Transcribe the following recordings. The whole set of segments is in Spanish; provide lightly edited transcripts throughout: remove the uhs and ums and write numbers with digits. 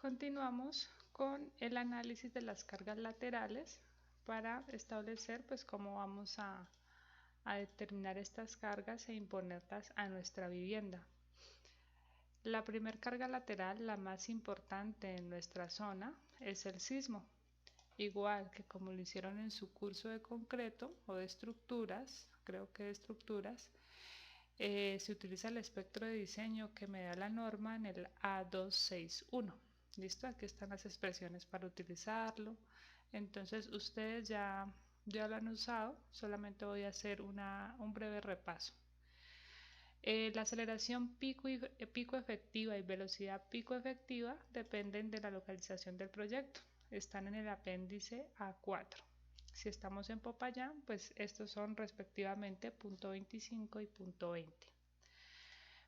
Continuamos con el análisis de las cargas laterales para establecer pues cómo vamos a determinar estas cargas e imponerlas a nuestra vivienda. La primera carga lateral, la más importante en nuestra zona, es el sismo. Igual que como lo hicieron en su curso de concreto o de estructuras, creo que de estructuras, se utiliza el espectro de diseño que me da la norma en el A261. ¿Listo? Aquí están las expresiones para utilizarlo. Entonces ustedes ya lo han usado, solamente voy a hacer un breve repaso. La aceleración pico efectiva y velocidad pico efectiva dependen de la localización del proyecto. Están en el apéndice A4. Si estamos en Popayán, pues estos son respectivamente punto 25 y punto 20.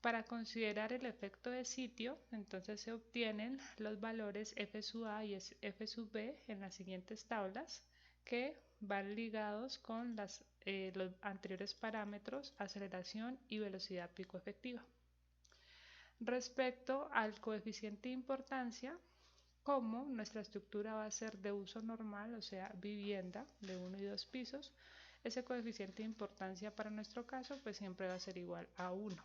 Para considerar el efecto de sitio, entonces se obtienen los valores F sub A y F sub B en las siguientes tablas que van ligados con los anteriores parámetros, aceleración y velocidad pico efectiva. Respecto al coeficiente de importancia, como nuestra estructura va a ser de uso normal, o sea, vivienda de 1 y 2 pisos, ese coeficiente de importancia para nuestro caso pues siempre va a ser igual a 1.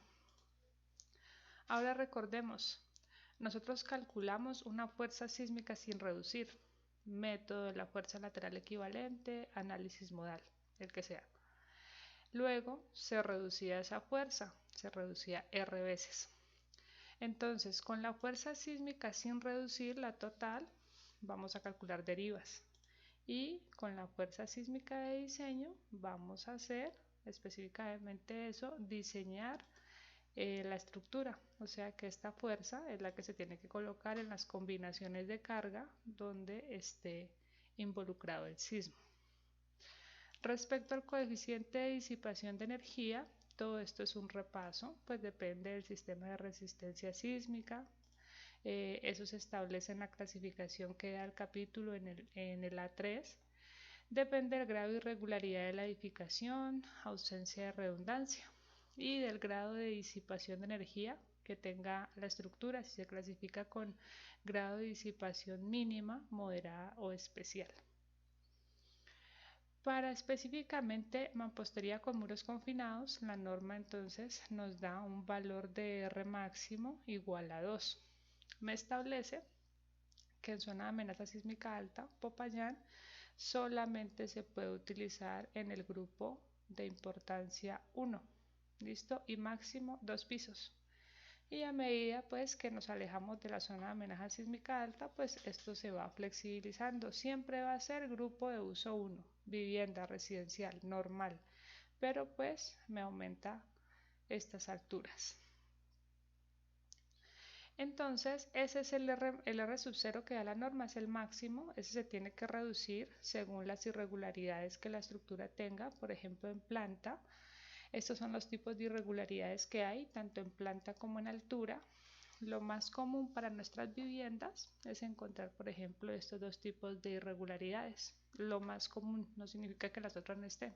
Ahora recordemos, nosotros calculamos una fuerza sísmica sin reducir, método de la fuerza lateral equivalente, análisis modal, el que sea. Luego se reducía esa fuerza, se reducía R veces. Entonces, con la fuerza sísmica sin reducir la total, vamos a calcular derivas. Y con la fuerza sísmica de diseño, vamos a hacer específicamente eso, diseñar la estructura, o sea que esta fuerza es la que se tiene que colocar en las combinaciones de carga donde esté involucrado el sismo. Respecto al coeficiente de disipación de energía, todo esto es un repaso, pues depende del sistema de resistencia sísmica. Eso se establece en la clasificación que da el capítulo en el A3. Depende del grado de irregularidad de la edificación, ausencia de redundancia y del grado de disipación de energía que tenga la estructura, si se clasifica con grado de disipación mínima, moderada o especial. Para específicamente mampostería con muros confinados, la norma entonces nos da un valor de R máximo igual a 2. Me establece que en zona de amenaza sísmica alta, Popayán, solamente se puede utilizar en el grupo de importancia 1. ¿Listo? Y máximo 2 pisos. Y a medida pues que nos alejamos de la zona de amenaza sísmica alta, pues esto se va flexibilizando. Siempre va a ser grupo de uso 1, vivienda residencial normal, pero pues me aumenta estas alturas. Entonces ese es el R sub 0 que da la norma, es el máximo. Ese se tiene que reducir según las irregularidades que la estructura tenga, por ejemplo en planta. Estos son los tipos de irregularidades que hay, tanto en planta como en altura. Lo más común para nuestras viviendas es encontrar, por ejemplo, estos dos tipos de irregularidades. Lo más común no significa que las otras no estén.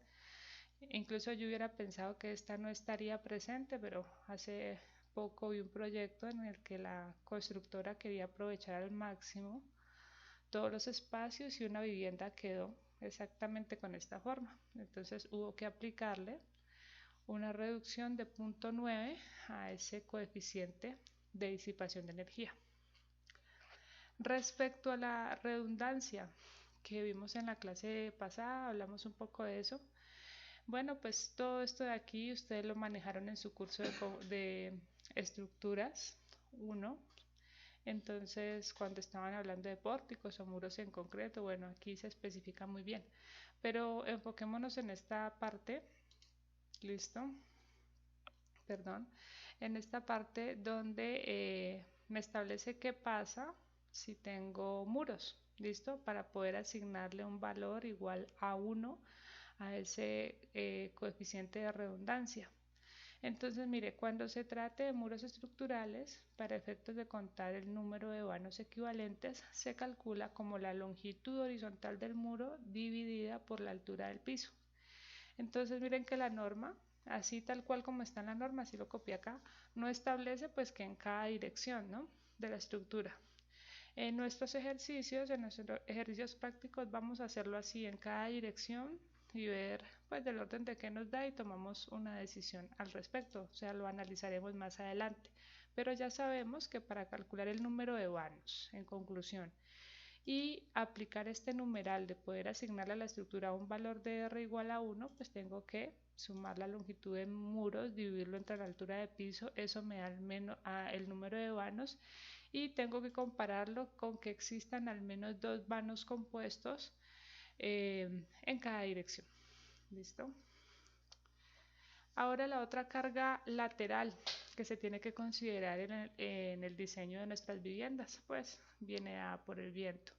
Incluso yo hubiera pensado que esta no estaría presente, pero hace poco vi un proyecto en el que la constructora quería aprovechar al máximo todos los espacios y una vivienda quedó exactamente con esta forma. Entonces hubo que aplicarle una reducción de 0.9 a ese coeficiente de disipación de energía. Respecto a la redundancia que vimos en la clase pasada, hablamos un poco de eso. Bueno, pues todo esto de aquí ustedes lo manejaron en su curso de estructuras 1. Entonces, cuando estaban hablando de pórticos o muros en concreto, bueno, aquí se especifica muy bien. Pero enfoquémonos en esta parte. ¿Listo? Perdón, en esta parte donde me establece qué pasa si tengo muros, ¿listo? Para poder asignarle un valor igual a 1 a ese coeficiente de redundancia. Entonces, mire, cuando se trate de muros estructurales, para efectos de contar el número de vanos equivalentes, se calcula como la longitud horizontal del muro dividida por la altura del piso. Entonces, miren que la norma, así tal cual como está en la norma, así lo copié acá, no establece pues que en cada dirección, ¿no?, de la estructura. En nuestros ejercicios prácticos vamos a hacerlo así en cada dirección y ver pues del orden de qué nos da y tomamos una decisión al respecto, o sea, lo analizaremos más adelante. Pero ya sabemos que para calcular el número de vanos, en conclusión, y aplicar este numeral de poder asignarle a la estructura un valor de R igual a 1, pues tengo que sumar la longitud de muros, dividirlo entre la altura de piso, eso me da el número de vanos y tengo que compararlo con que existan al menos dos vanos compuestos en cada dirección. ¿Listo? Ahora la otra carga lateral que se tiene que considerar en el diseño de nuestras viviendas, pues viene por el viento.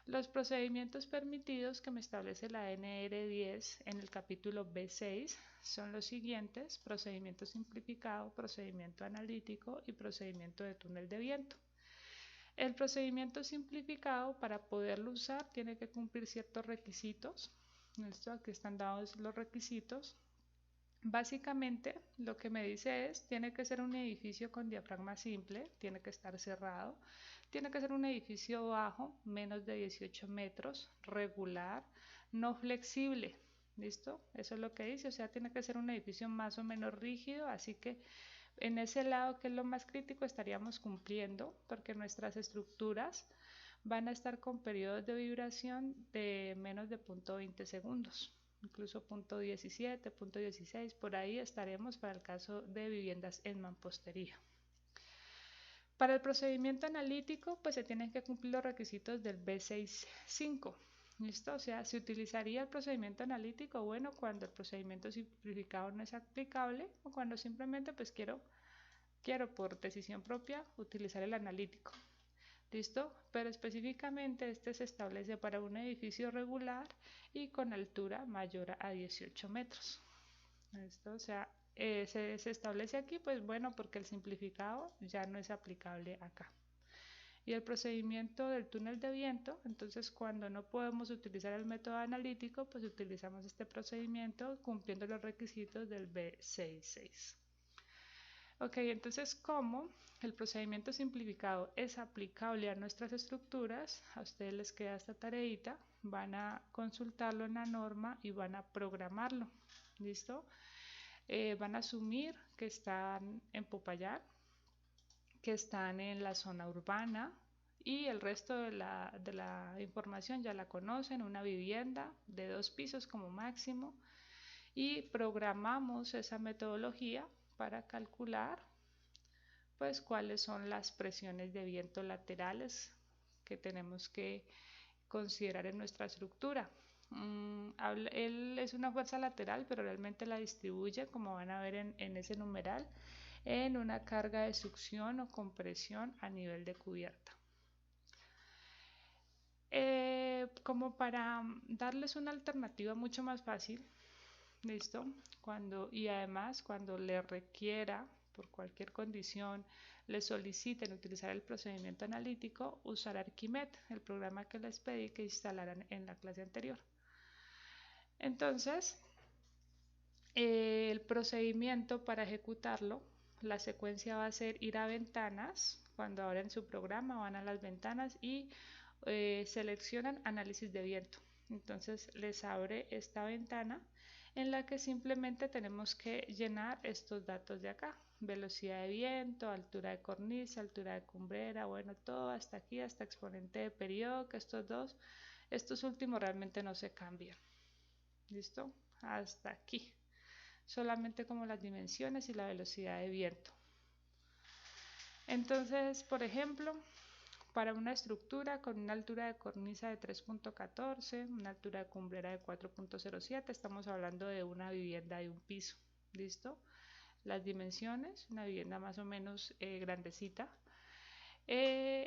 Los procedimientos permitidos que me establece la NR10 en el capítulo B6 son los siguientes: procedimiento simplificado, procedimiento analítico y procedimiento de túnel de viento. El procedimiento simplificado, para poderlo usar, tiene que cumplir ciertos requisitos. Aquí están dados los requisitos. Básicamente lo que me dice es, tiene que ser un edificio con diafragma simple, tiene que estar cerrado, tiene que ser un edificio bajo, menos de 18 metros, regular, no flexible. ¿Listo? Eso es lo que dice, o sea, tiene que ser un edificio más o menos rígido, así que en ese lado, que es lo más crítico, estaríamos cumpliendo, porque nuestras estructuras van a estar con periodos de vibración de menos de 0.20 segundos, incluso 0.17, 0.16, por ahí estaremos para el caso de viviendas en mampostería. Para el procedimiento analítico, pues se tienen que cumplir los requisitos del B65. ¿Listo? O sea, se utilizaría el procedimiento analítico, bueno, cuando el procedimiento simplificado no es aplicable o cuando simplemente pues quiero por decisión propia utilizar el analítico. ¿Listo? Pero específicamente este se establece para un edificio regular y con altura mayor a 18 metros. ¿Listo? O sea, se establece aquí, pues bueno, porque el simplificado ya no es aplicable acá. Y el procedimiento del túnel de viento, entonces cuando no podemos utilizar el método analítico, pues utilizamos este procedimiento cumpliendo los requisitos del B66. Ok, entonces como el procedimiento simplificado es aplicable a nuestras estructuras, a ustedes les queda esta tareita, van a consultarlo en la norma y van a programarlo. ¿Listo? Van a asumir que están en Popayán, que están en la zona urbana y el resto de la información ya la conocen, una vivienda de 2 pisos como máximo, y programamos esa metodología para calcular pues cuáles son las presiones de viento laterales que tenemos que considerar en nuestra estructura. Él es una fuerza lateral, pero realmente la distribuye, como van a ver en ese numeral, en una carga de succión o compresión a nivel de cubierta. Como para darles una alternativa mucho más fácil, ¿listo? Y además cuando le requiera, por cualquier condición, le soliciten utilizar el procedimiento analítico, usar Arquimed, el programa que les pedí que instalaran en la clase anterior. Entonces, el procedimiento para ejecutarlo, la secuencia va a ser ir a ventanas. Cuando abren su programa van a las ventanas y seleccionan análisis de viento. Entonces les abre esta ventana en la que simplemente tenemos que llenar estos datos de acá: velocidad de viento, altura de cornisa, altura de cumbrera, bueno, todo hasta aquí, hasta exponente de periodo, que estos últimos realmente no se cambian. ¿Listo? Hasta aquí. Solamente como las dimensiones y la velocidad de viento. Entonces, por ejemplo, para una estructura con una altura de cornisa de 3.14, una altura de cumbrera de 4.07, estamos hablando de una vivienda de un piso. ¿Listo? Las dimensiones, una vivienda más o menos grandecita.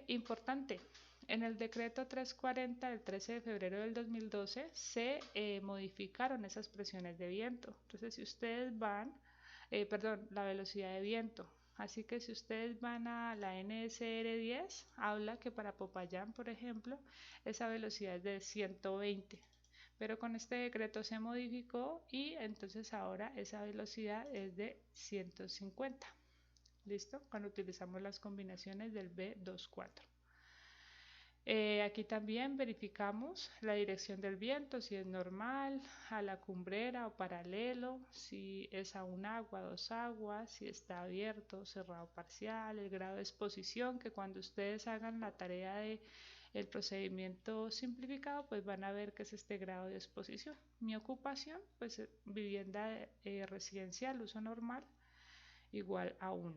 Importante, en el decreto 340 del 13 de febrero del 2012 se modificaron esas presiones de viento. Entonces, si ustedes van, la velocidad de viento. Así que si ustedes van a la NSR 10, habla que para Popayán, por ejemplo, esa velocidad es de 120. Pero con este decreto se modificó y entonces ahora esa velocidad es de 150. ¿Listo? Cuando utilizamos las combinaciones del B24. Aquí también verificamos la dirección del viento, si es normal, a la cumbrera o paralelo, si es a un agua, dos aguas, si está abierto, cerrado parcial, el grado de exposición, que cuando ustedes hagan la tarea de el procedimiento simplificado, pues van a ver que es este grado de exposición. Mi ocupación, pues vivienda residencial, uso normal, igual a 1.